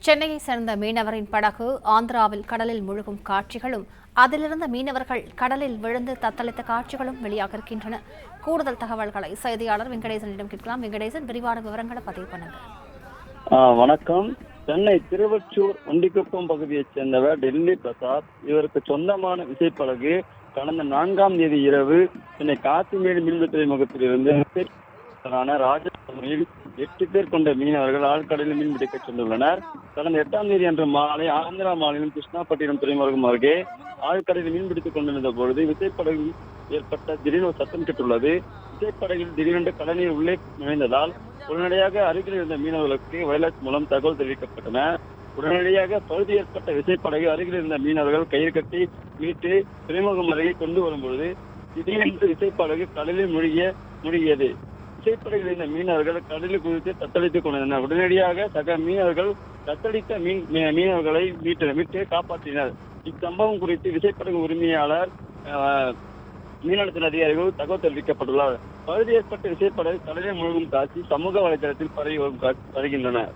சென்னையை சேர்ந்த மீனவரின் படகு ஆந்திராவில் கடலில் முழுகும் காட்சிகளும் அதிலிருந்த மீனவர்கள் கடலில் விழுந்து தத்தளித்த காட்சிகளும் வெளியாக இருக்கின்றன. கூடுதல் தகவல்களை செய்தியாளர் வெங்கடேசனிடம் கேட்கலாம். வெங்கடேசன், விரிவான விவரங்களை பதிவு பண்ணுங்க. வணக்கம். சென்னை திருவொற்றியூர் ஒண்டிக்குப்பம் பகுதியைச் சேர்ந்தவர் டெல்லி பிரசாத். இவருக்கு சொந்தமான விசைப்படகு கடந்த 4ஆம் தேதி இரவு சென்னை காசிமேடு மீன்பிடி துறைமுகத்திலிருந்து ராஜஸ்தானில் 8 பேர் கொண்ட மீனவர்கள் ஆழ்கடலில் மீன்பிடிக்க சென்றுள்ளனர். கடந்த 8ஆம் தேதி அன்று மாலை ஆந்திரா மாநிலம் கிருஷ்ணாப்பட்டினம் துறைமுகம் அருகே ஆழ்கடலில் மீன்பிடித்துக் கொண்டிருந்த பொழுது விசைப்படகில் ஏற்பட்ட திடீர் சத்தம் கேட்டுள்ளது. விசைப்படகில் திடீரென்று கடலில் உள்ளே நுழைந்ததால் உடனடியாக அருகில் இருந்த மீனவர்களுக்கு வயர்லெஸ் மூலம் தகவல் தெரிவிக்கப்பட்டன. உடனடியாக பகுதி ஏற்பட்ட விசைப்படகு அருகில் இருந்த மீனவர்கள் கயிறு கட்டி மீட்டு துறைமுகம் அருகே கொண்டு வரும்பொழுது திடீரென்று விசைப்படகு கடலில் மூழ்கியது. விசைப்படகில் இருந்த மீனவர்கள் கடலில் குதித்து தத்தளித்துக் கொண்டனர். உடனடியாக சக மீனவர்கள் தத்தளித்த மீனவர்களை மீட்டு காப்பாற்றினர். இச்சம்பவம் குறித்து விசைப்படகு உரிமையாளர் மீனவளத்துறை அதிகாரிகள் தகவல் தெரிவிக்கப்பட்டுள்ளார். பகுதி ஏற்பட்ட விசைப்படகு கடலில் மூழ்கும் காட்சி சமூக வலைதளத்தில் பரவி வருகின்றன.